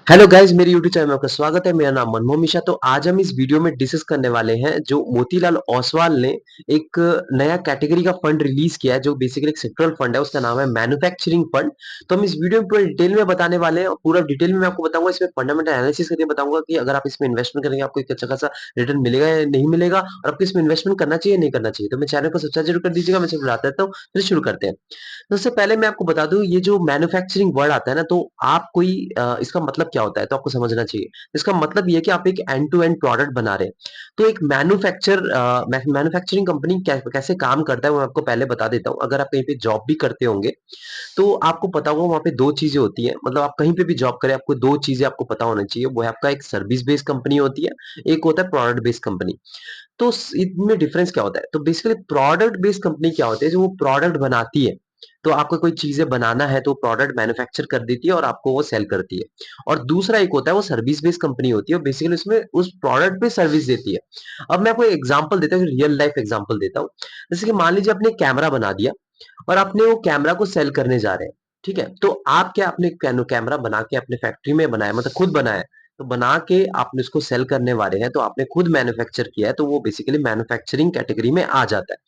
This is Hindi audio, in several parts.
हेलो गाइस, मेरे यूट्यूब चैनल में आपका स्वागत है। मेरा नाम मनमोहन मिश्रा। तो आज हम इस वीडियो में डिस्कस करने वाले हैं जो मोतीलाल ओसवाल ने एक नया कैटेगरी का फंड रिलीज किया है जो बेसिकली एक सेक्टरल फंड है। उसका नाम है मैन्युफैक्चरिंग फंड। तो हम इस वीडियो में पूरा डिटेल में बताने वाले हैं और पूरा डिटेल में मैं आपको बताऊंगा, इसमें फंडामेंटल एनालिसिस करके बताऊंगा कि अगर आप इसमें इन्वेस्टमेंट करेंगे आपको एक अच्छा खासा रिटर्न मिलेगा या नहीं मिलेगा, और आपको इसमें इन्वेस्टमेंट करना चाहिए या नहीं करना चाहिए। तो मेरे चैनल को सब्सक्राइब जरूर कर दीजिएगा। मैं सिर्फ बताता रहता हूँ। तो शुरू करते हैं। सबसे पहले मैं आपको बता दूं, ये जो मैन्युफैक्चरिंग वर्ड आता है ना, तो आप कोई इसका मतलब क्या होता है तो आपको समझना चाहिए। इसका मतलब ये है कि आप एक एंड टू एंड प्रोडक्ट बना रहे हैं। तो एक मैन्युफैक्चरिंग कंपनी कैसे काम करता है वो मैं आपको पहले बता देता हूँ। अगर आप कहीं पे जॉब भी करते होंगे तो आपको पता होगा वहां पे दो चीजें होती है। मतलब आप कहीं पे भी जॉब करें आपको दो चीजें आपको पता होना चाहिए। वो है आपका एक सर्विस बेस्ड कंपनी होती है, एक होता है प्रोडक्ट बेस्ड कंपनी। तो इनमें डिफरेंस क्या होता है? तो बेसिकली प्रोडक्ट बेस्ड कंपनी क्या होती है, जो वो प्रोडक्ट बनाती है। तो आपको कोई चीजें बनाना है तो प्रोडक्ट मैन्युफैक्चर कर देती है और आपको वो सेल करती है। और दूसरा एक होता है वो सर्विस बेस्ड कंपनी होती है, बेसिकली उसमें उस प्रोडक्ट पे सर्विस देती है। अब मैं आपको एग्जांपल देता हूँ, रियल लाइफ एग्जांपल देता हूँ। जैसे कि मान लीजिए आपने कैमरा बना दिया और आपने वो कैमरा को सेल करने जा रहे हैं। ठीक है, तो आप क्या अपने कैमरा बना के अपने फैक्ट्री में बनाया, मतलब खुद बनाया, तो बना के आपने उसको सेल करने वाले हैं तो आपने खुद मैन्युफैक्चर किया है, तो वो बेसिकली मैन्युफैक्चरिंग कैटेगरी में आ जाता है।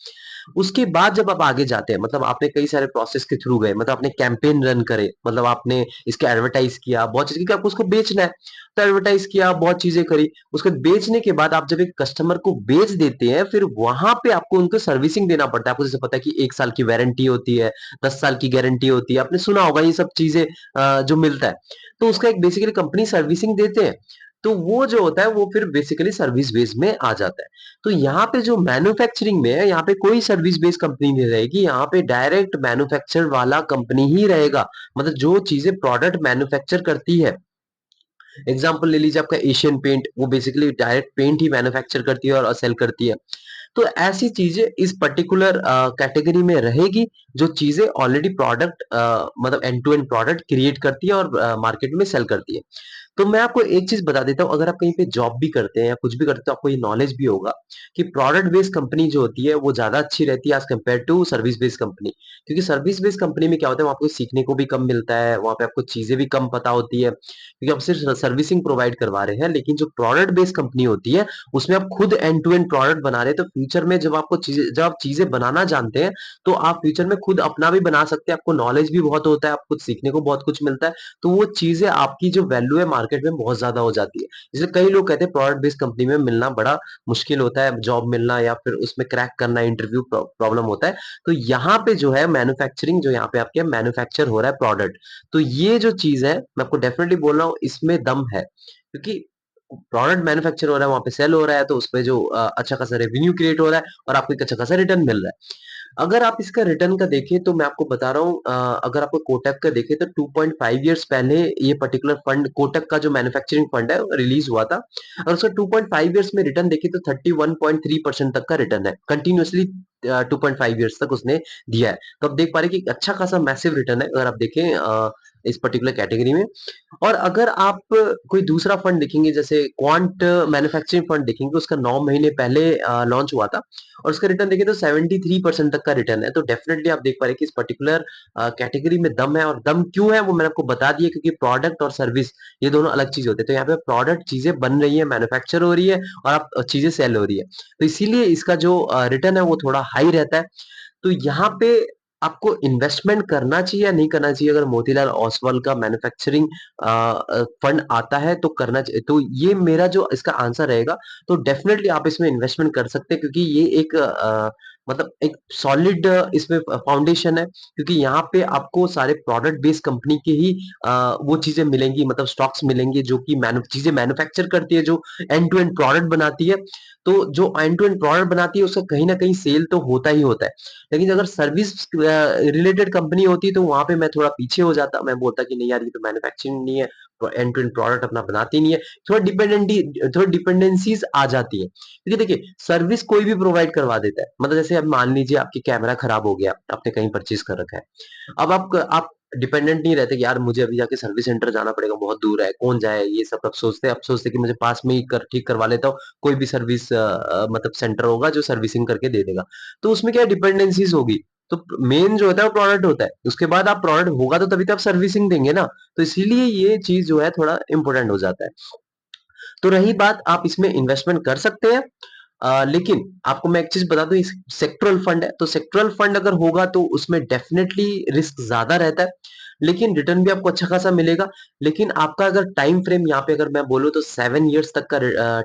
उसके बाद जब आप आगे जाते हैं, मतलब आपने कई सारे प्रोसेस के थ्रू गए, मतलब आपने कैंपेन रन करे, मतलब आपने इसके एडवर्टाइज किया बहुत चीज, क्योंकि आपको उसको बेचना है। तो एडवर्टाइज किया, बहुत चीजें करी। उसके बाद बेचने के बाद आप जब एक कस्टमर को बेच देते हैं, फिर वहां पे आपको उनको सर्विसिंग देना पड़ता है। आपको जैसे पता है कि 1 साल की वारंटी होती है, 10 साल की गारंटी होती है, आपने सुना होगा ये सब चीजें जो मिलता है। तो उसका एक बेसिकली कंपनी सर्विसिंग देते हैं। तो वो जो होता है वो फिर बेसिकली सर्विस बेस में आ जाता है। तो यहाँ पे जो मैन्युफैक्चरिंग में है, यहाँ पे कोई सर्विस बेस्ड कंपनी नहीं रहेगी, यहाँ पे डायरेक्ट मैन्युफैक्चर वाला कंपनी ही रहेगा। मतलब जो चीजें प्रोडक्ट मैन्युफैक्चर करती है। एग्जांपल ले लीजिए आपका एशियन पेंट, वो बेसिकली डायरेक्ट पेंट ही मैन्युफैक्चर करती है और सेल करती है। तो ऐसी चीजें इस पर्टिकुलर कैटेगरी में रहेगी, जो चीजें ऑलरेडी प्रोडक्ट मतलब end to end product create करती है और मार्केट में सेल करती है। तो मैं आपको एक चीज बता देता हूँ, अगर आप कहीं पे जॉब भी करते हैं या कुछ भी करते हैं तो आपको ये नॉलेज भी होगा कि प्रोडक्ट बेस्ड कंपनी जो होती है वो ज्यादा अच्छी रहती है as compare to service based company. क्योंकि सर्विस बेस्ड कंपनी में क्या होता है, वहाँ आपको सीखने को भी कम मिलता है, वहाँ पे आपको चीजें भी कम पता होती है, क्योंकि आप सिर्फ सर्विसिंग प्रोवाइड करवा रहे हैं। लेकिन जो प्रोडक्ट बेस्ड कंपनी होती है उसमें आप खुद एंड टू एंड प्रोडक्ट बना रहे हैं, तो फ्यूचर में जब आप चीजें बनाना जानते हैं तो आप फ्यूचर में खुद अपना भी बना सकते हैं। आपको नॉलेज भी बहुत होता है, आपको सीखने को बहुत कुछ मिलता है। तो वो चीजें आपकी जो वैल्यू है मार्केट में बहुत ज्यादा हो जाती है। जैसे कई लोग कहते हैं प्रोडक्ट बेस्ड कंपनी में मिलना बड़ा मुश्किल होता है, जॉब मिलना या फिर उसमें क्रैक करना, इंटरव्यू प्रॉब्लम होता है। तो यहाँ पे जो है मैन्युफैक्चरिंग, जो यहाँ पे आपके मैन्युफैक्चर हो रहा है प्रोडक्ट, तो ये जो चीज है मैं आपको डेफिनेटली बोल रहा हूँ इसमें दम है। क्योंकि प्रोडक्ट मैन्युफैक्चर हो रहा है, वहां पे सेल हो रहा है, तो उसपे जो अच्छा खासा रेवेन्यू क्रिएट हो रहा है और आपको एक अच्छा खासा रिटर्न मिल रहा है। अगर आप इसका रिटर्न का देखें तो मैं आपको बता रहा हूँ, अगर आपको कोटक का देखें तो 2.5 इयर्स पहले ये पर्टिकुलर फंड, कोटक का जो मैन्युफैक्चरिंग फंड है, रिलीज हुआ था। और उसका 2.5 इयर्स में रिटर्न देखें तो 31.3% तक का रिटर्न है कंटिन्यूअसली। 2.5 इयर्स तक उसने दिया है। तो आप देख पा रहे हैं कि अच्छा खासा मैसिव रिटर्न है अगर आप देखें इस पर्टिकुलर कैटेगरी में। और अगर आप कोई दूसरा फंड देखेंगे, जैसे क्वांट मैन्युफैक्चरिंग फंड देखेंगे, उसका 9 महीने पहले लॉन्च हुआ था और उसका रिटर्न देखें तो 73% तक का रिटर्न है। तो डेफिनेटली आप देख पा रहे हैं कि इस पर्टिकुलर कैटेगरी में दम है। और दम क्यों है वो मैंने आपको बता दिया, क्योंकि प्रोडक्ट और सर्विस ये दोनों अलग चीज होते हैं। तो यहाँ पे प्रोडक्ट चीजें बन रही है, मैन्युफैक्चर हो रही है, और आप चीजें सेल हो रही है। तो इसीलिए इसका जो रिटर्न है वो थोड़ा हाई रहता है। तो यहाँ पे आपको इन्वेस्टमेंट करना चाहिए या नहीं करना चाहिए? अगर मोतीलाल ओसवाल का मैन्युफैक्चरिंग फंड आता है तो करना चाहिए। तो ये मेरा जो इसका आंसर रहेगा। तो डेफिनेटली आप इसमें इन्वेस्टमेंट कर सकते हैं, क्योंकि ये एक मतलब एक सॉलिड इसमें फाउंडेशन है। क्योंकि यहाँ पे आपको सारे प्रोडक्ट बेस्ड कंपनी के ही वो चीजें मिलेंगी, मतलब स्टॉक्स मिलेंगे जो कि चीजें मैन्युफैक्चर करती है, जो एंड टू एंड प्रोडक्ट बनाती है। तो जो एंड टू एंड प्रोडक्ट बनाती है उसका कहीं ना कहीं सेल तो होता ही होता है। लेकिन अगर सर्विस रिलेटेड कंपनी होती तो वहां पे मैं थोड़ा पीछे हो जाता, मैं बोलता कि नहीं यार ये तो मैन्युफैक्चरिंग नहीं है, एंड टू एंड प्रोडक्ट अपना बनाती नहीं है। थोड़ा डिपेंडेंसीज आ जाती है, क्योंकि देखिए सर्विस कोई भी प्रोवाइड करवा देता है। मतलब जैसे अब मान लीजिए आपकी कैमरा खराब हो गया, आपने कहीं परचेज कर रखा है। अब आप डिपेंडेंट नहीं रहते कि यार मुझे अभी जाके सर्विस सेंटर जाना पड़ेगा, बहुत दूर है, कौन जाए, ये सब अब सोचते कि मुझे पास में ही ठीक करवा लेता हूँ। कोई भी सर्विस मतलब सेंटर होगा जो सर्विसिंग करके दे देगा। तो उसमें क्या डिपेंडेंसीज होगी। तो मेन जो होता है वो प्रोडक्ट होता है, उसके बाद आप प्रोडक्ट होगा तो तभी तो आप सर्विसिंग देंगे ना, तो इसीलिए ये चीज जो है थोड़ा इंपॉर्टेंट हो जाता है। तो रही बात, आप इसमें इन्वेस्टमेंट कर सकते हैं, लेकिन आपको मैं एक चीज बता दूं, सेक्टरल फंड है, तो सेक्टरल फंड अगर होगा तो उसमें डेफिनेटली रिस्क ज्यादा रहता है, लेकिन रिटर्न भी आपको अच्छा खासा मिलेगा। लेकिन आपका अगर टाइम फ्रेम यहाँ पे अगर मैं बोलूँ तो 7 इयर्स तक का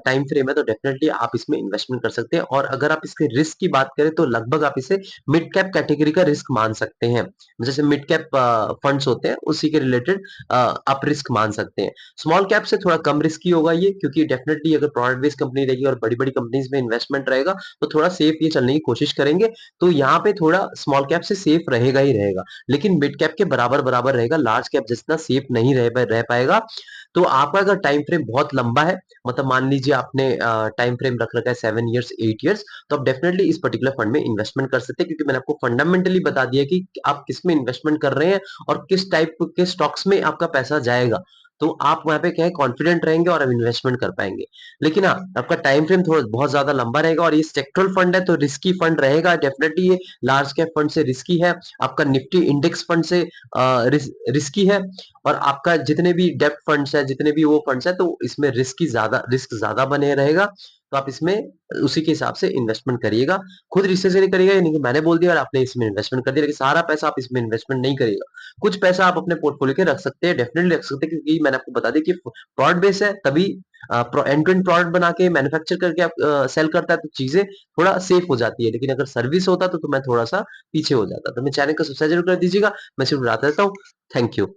टाइम फ्रेम है, तो डेफिनेटली आप इसमें इन्वेस्टमेंट कर सकते हैं। और अगर आप इसके रिस्क की बात करें तो लगभग आप इसे मिड कैप कैटेगरी का रिस्क मान सकते हैं, जैसे मिड कैप फंड्स होते हैं उसी के रिलेटेड आप रिस्क मान सकते हैं। स्मॉल कैप से थोड़ा कम रिस्की होगा ये, क्योंकि डेफिनेटली अगर प्रोडक्ट बेस्ड कंपनी रहेगी और बड़ी-बड़ी कंपनीज में इन्वेस्टमेंट रहेगा, तो थोड़ा सेफ ये चलने की कोशिश करेंगे। तो यहाँ पे थोड़ा स्मॉल कैप से सेफ रहेगा ही रहेगा, लेकिन मिड कैप के बराबर-बराबर रहेगा, लार्ज कैप जितना सेफ नहीं रह पाएगा। तो आपका अगर टाइम फ्रेम बहुत लंबा है, मतलब मान लीजिए आपने टाइम फ्रेम रख रखा है 7 इयर्स, 8 इयर्स, तो आप डेफिनेटली इस पर्टिकुलर फंड में इन्वेस्टमेंट कर सकते हैं, क्योंकि मैंने आपको फंडामेंटली बता दिया कि आप किस में इन्वेस्टमेंट कर रहे हैं और किस टाइप के स्टॉक्स में आपका पैसा जाएगा। तो आप वहाँ पे क्या है, कॉन्फिडेंट रहेंगे और आप इन्वेस्टमेंट कर पाएंगे। लेकिन हाँ, आपका टाइम फ्रेम थोड़ा बहुत ज्यादा लंबा रहेगा, और ये सेक्टरल फंड है तो रिस्की फंड रहेगा डेफिनेटली, ये लार्ज कैप फंड से रिस्की है, आपका निफ्टी इंडेक्स फंड से रिस्की है, और आपका जितने भी डेब्ट फंड्स है, जितने भी वो फंड्स है, तो इसमें रिस्क ज्यादा बने रहेगा। तो आप इसमें उसी के हिसाब से इन्वेस्टमेंट करिएगा, खुद रिसर्च नहीं करिएगा, ये नहीं कि मैंने बोल दिया और आपने इसमें इन्वेस्टमेंट कर दिया, लेकिन सारा पैसा आप इसमें इन्वेस्टमेंट नहीं करिएगा। कुछ पैसा आप अपने पोर्टफोलियो के रख सकते हैं, डेफिनेटली रख सकते हैं, क्योंकि मैंने आपको बता दिया कि प्रोडक्ट बेस है, तभी एंड टू एंड प्रोडक्ट बना के मैन्युफैक्चर करके आप सेल करता है, तो चीजें थोड़ा सेफ हो जाती है। लेकिन अगर सर्विस होता तो मैं थोड़ा सा पीछे हो जाता। तो मैं चैनल को सब्सक्राइब जरूर कर दीजिएगा, मैं सिर्फ बताता रहता हूँ। Thank you.